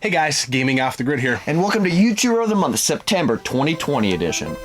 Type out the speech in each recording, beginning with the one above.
Hey guys, Gaming Off the Grid here. And welcome to YouTuber of the Month, September 2020 edition.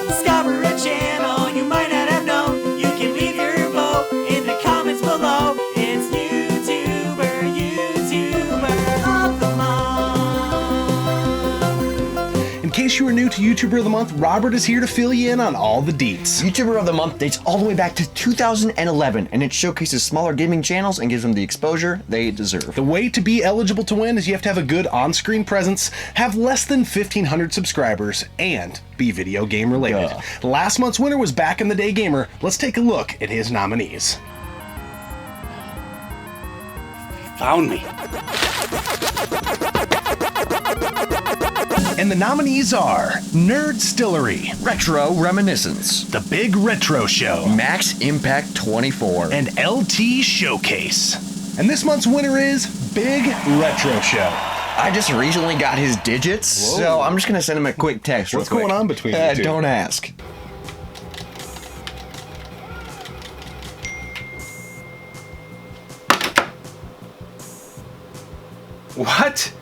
Discover a channel you might not have known. You can leave your vote in the comments below. It's YouTuber of the Month. In case you are new to YouTuber of the Month, Robert is here to fill you in on all the deets. YouTuber of the Month dates all the way back to 2011, and it showcases smaller gaming channels and gives them the exposure they deserve. The way to be eligible to win is you have to have a good on-screen presence, have less than 1,500 subscribers, and be video game related. Last month's winner was Back in the Day Gamer. Let's take a look at his nominees. Found me. And the nominees are Nerd Stillery, Retro Reminiscence, The Big Retro Show, Max Impact 24, and LT Showcase. And this month's winner is Big Retro Show. I just recently got his digits, so I'm just gonna send him a quick text. What's going on between you two? Don't ask. What?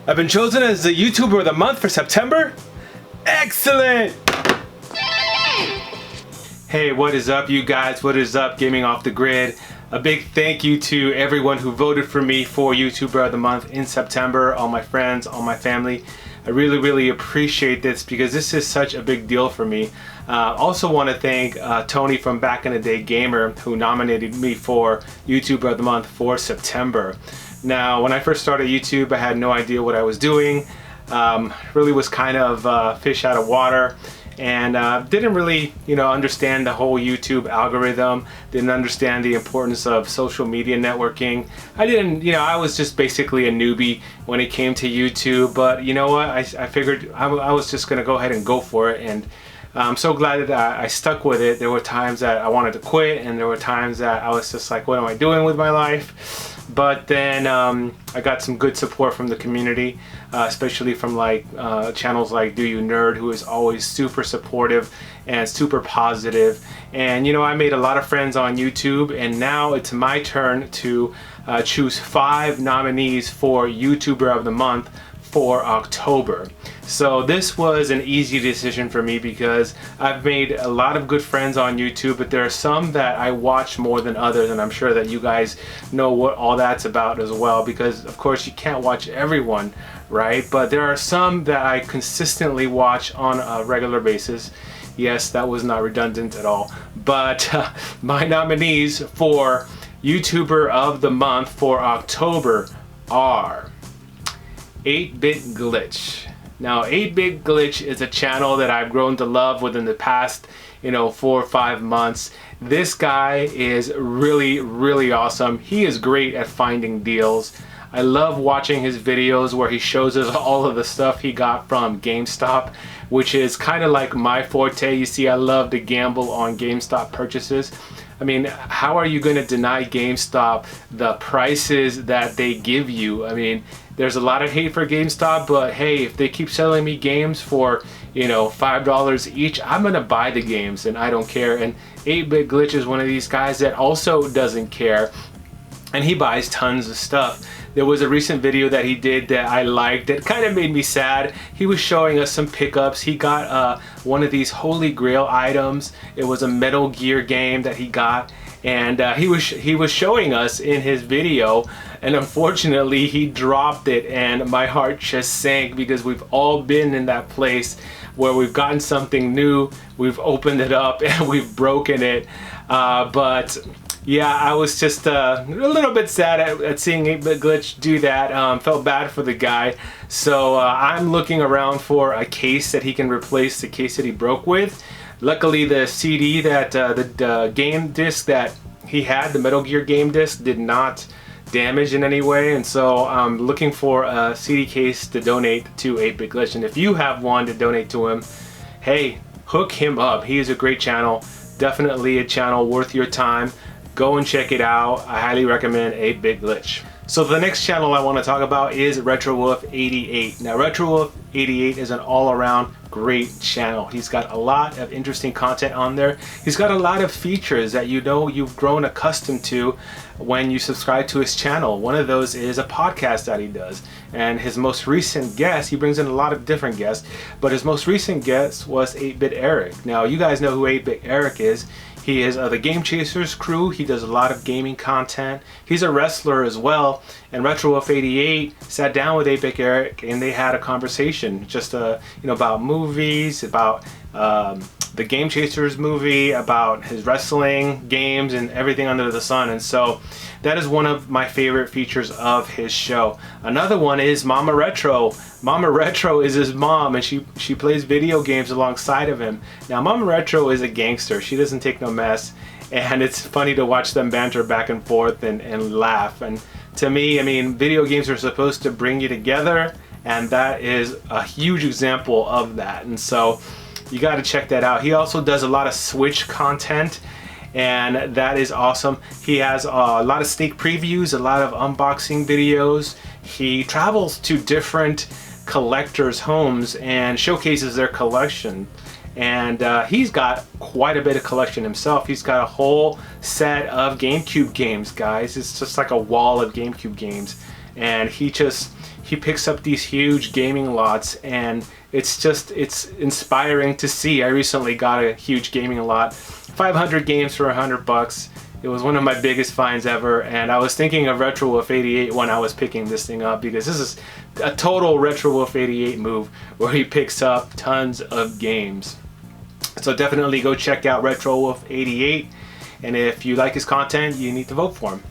I've been chosen as the YouTuber of the Month for September? Excellent! Hey, what is up, you guys? What is up, Gaming Off the Grid? A big thank you to everyone who voted for me for YouTuber of the Month in September, all my friends, all my family. I really appreciate this because this is such a big deal for me. Also want to thank Tony from Back in the Day Gamer who nominated me for YouTuber of the Month for September. Now, when I first started YouTube, I had no idea what I was doing. Really was kind of fish out of water, and didn't really, understand the whole YouTube algorithm. Didn't understand the importance of social media networking. I didn't, I was just basically a newbie when it came to YouTube. But you know what? I figured I was just gonna go ahead and go for it, and I'm so glad that I stuck with it. There were times that I wanted to quit, and there were times that I was just like, what am I doing with my life? But then I got some good support from the community, especially from channels like Do You Nerd, who is always super supportive and super positive. And I made a lot of friends on YouTube, and now it's my turn to choose 5 nominees for YouTuber of the Month for October. So this was an easy decision for me because I've made a lot of good friends on YouTube, but there are some that I watch more than others, and I'm sure that you guys know what all that's about as well, because of course you can't watch everyone, right? But there are some that I consistently watch on a regular basis. Yes, that was not redundant at all. But my nominees for YouTuber of the Month for October are 8-Bit Glitch. Now, 8-Bit Glitch is a channel that I've grown to love within the past, 4 or 5 months. This guy is really awesome. He is great at finding deals. I love watching his videos where he shows us all of the stuff he got from GameStop, which is kind of like my forte. You see, I love to gamble on GameStop purchases. I mean, how are you going to deny GameStop the prices that they give you? I mean, there's a lot of hate for GameStop, but hey, if they keep selling me games for, $5 each, I'm going to buy the games and I don't care. And 8-Bit Glitch is one of these guys that also doesn't care, and he buys tons of stuff. There was a recent video that he did that I liked that kind of made me sad. He was showing us some pickups. He got one of these Holy Grail items. It was a Metal Gear game that he got, and he was showing us in his video, and unfortunately he dropped it, and my heart just sank because we've all been in that place where we've gotten something new, we've opened it up, and we've broken it. But yeah, I was just a little bit sad at seeing 8-Bit Glitch do that. Felt bad for the guy. So I'm looking around for a case that he can replace the case that he broke with. Luckily, the CD that the game disc that he had, the Metal Gear game disc, did not damage in any way. And so I'm looking for a CD case to donate to 8-Bit Glitch. And if you have one to donate to him, hey, hook him up. He is a great channel. Definitely a channel worth your time. Go and check it out. I highly recommend 8-Bit Glitch. So the next channel I want to talk about is RetroWolf88. Now RetroWolf88 is an all-around great channel. He's got a lot of interesting content on there. He's got a lot of features that you know you've grown accustomed to when you subscribe to his channel. One of those is a podcast that he does. And his most recent guest, he brings in a lot of different guests, but his most recent guest was 8-Bit Eric. Now, you guys know who 8-Bit Eric is. He is of the Game Chasers crew. He does a lot of gaming content. He's a wrestler as well. And RetroWolf88 sat down with 8-Bit Eric and they had a conversation just about movies, about the Game Chasers movie, about his wrestling, games, and everything under the sun. And so that is one of my favorite features of his show. Another one is Mama Retro. Mama Retro is his mom, and she plays video games alongside of him. Now, Mama Retro is a gangster. She doesn't take no mess, and it's funny to watch them banter back and forth and laugh. And to me, I mean, video games are supposed to bring you together, and that is a huge example of that. And so you got to check that out. He also does a lot of Switch content, and that is awesome. He has a lot of sneak previews, a lot of unboxing videos. He travels to different collectors' homes and showcases their collection. And he's got quite a bit of collection himself. He's got a whole set of GameCube games, guys. It's just like a wall of GameCube games. And he picks up these huge gaming lots, and it's inspiring to see. I recently got a huge gaming lot, 500 games for $100. It was one of my biggest finds ever, and I was thinking of RetroWolf88 when I was picking this thing up, because this is a total RetroWolf88 move where he picks up tons of games. So definitely go check out RetroWolf88, and if you like his content, you need to vote for him.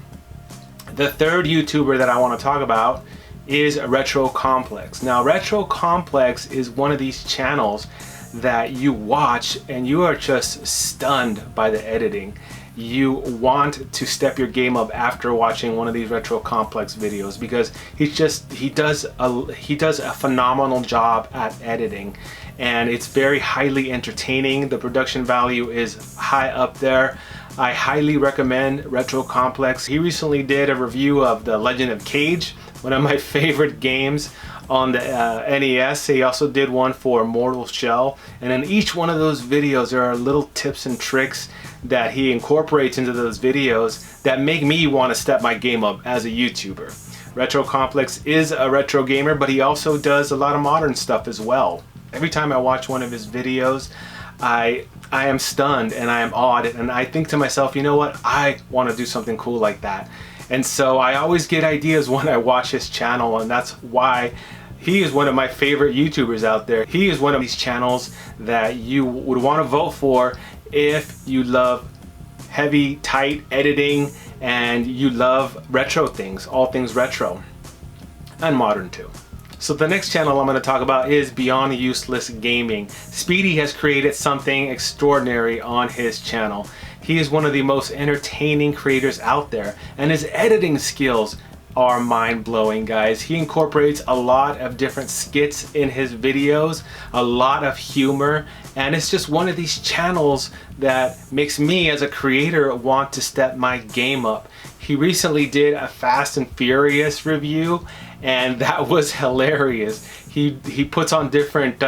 The third YouTuber that I want to talk about is RetroComplex. Now, RetroComplex is one of these channels that you watch and you are just stunned by the editing. You want to step your game up after watching one of these RetroComplex videos, because he does a phenomenal job at editing, and it's very highly entertaining. The production value is high up there. I highly recommend RetroComplex. He recently did a review of The Legend of Cage, one of my favorite games on the NES. He also did one for Mortal Shell, and in each one of those videos there are little tips and tricks that he incorporates into those videos that make me want to step my game up as a YouTuber. RetroComplex is a retro gamer, but he also does a lot of modern stuff as well. Every time I watch one of his videos, I am stunned and I am awed, and I think to myself, you know what, I want to do something cool like that. And so I always get ideas when I watch his channel, and that's why he is one of my favorite YouTubers out there. He is one of these channels that you would want to vote for if you love heavy, tight editing and you love retro things, all things retro and modern too. So the next channel I'm going to talk about is Beyond Useless Gaming. Speedy has created something extraordinary on his channel. He is one of the most entertaining creators out there, and his editing skills are mind-blowing, guys. He incorporates a lot of different skits in his videos, a lot of humor, and it's just one of these channels that makes me as a creator want to step my game up. He recently did a Fast and Furious review, and that was hilarious. He puts on different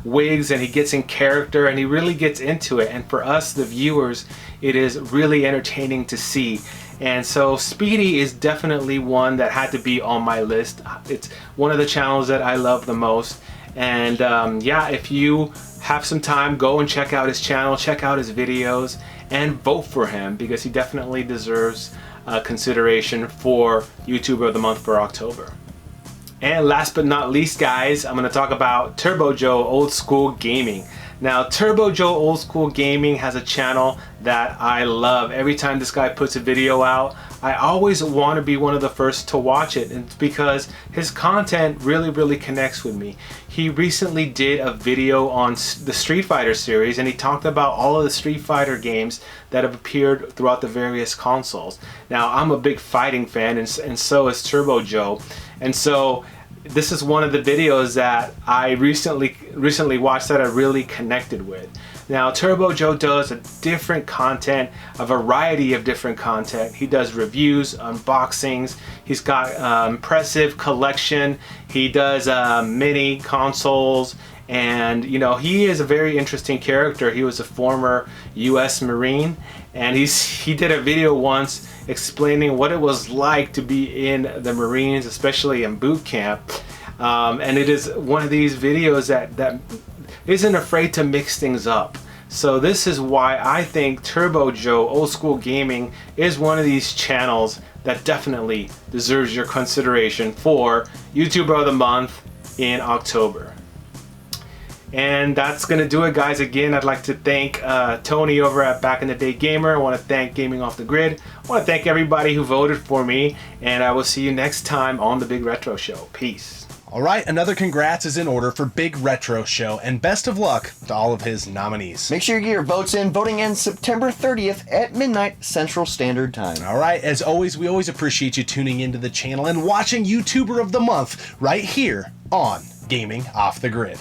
wigs, and he gets in character, and he really gets into it, and for us the viewers, it is really entertaining to see. And so Speedy is definitely one that had to be on my list. It's one of the channels that I love the most. And yeah, if you have some time, go and check out his channel, check out his videos, and vote for him, because he definitely deserves consideration for YouTuber of the Month for October. And last but not least, guys, I'm going to talk about Turbo Joe Old School Gaming. Now, Turbo Joe Old School Gaming has a channel that I love. Every time this guy puts a video out, I always want to be one of the first to watch it, and it's because his content really connects with me. He recently did a video on the Street Fighter series, and he talked about all of the Street Fighter games that have appeared throughout the various consoles. Now, I'm a big fighting fan, and so is Turbo Joe, and so this is one of the videos that I recently watched that I really connected with. Now, Turbo Joe does a different content, a variety of different content. He does reviews, unboxings. He's got impressive collection. He does mini consoles, And you know, he is a very interesting character. He was a former U.S. Marine, and he did a video once explaining what it was like to be in the Marines, especially in boot camp. And it is one of these videos that isn't afraid to mix things up. So this is why I think Turbo Joe Old School Gaming is one of these channels that definitely deserves your consideration for YouTuber of the Month in October. And that's gonna do it, guys. Again, I'd like to thank Tony over at Back in the Day Gamer. I want to thank Gaming Off the Grid. I want to thank everybody who voted for me, and I will see you next time on the Big Retro Show. Peace. All right, another congrats is in order for Big Retro Show, and best of luck to all of his nominees. Make sure you get your votes in. Voting ends September 30th at midnight Central Standard Time. All right, as always, we always appreciate you tuning into the channel and watching YouTuber of the Month right here on Gaming Off the Grid.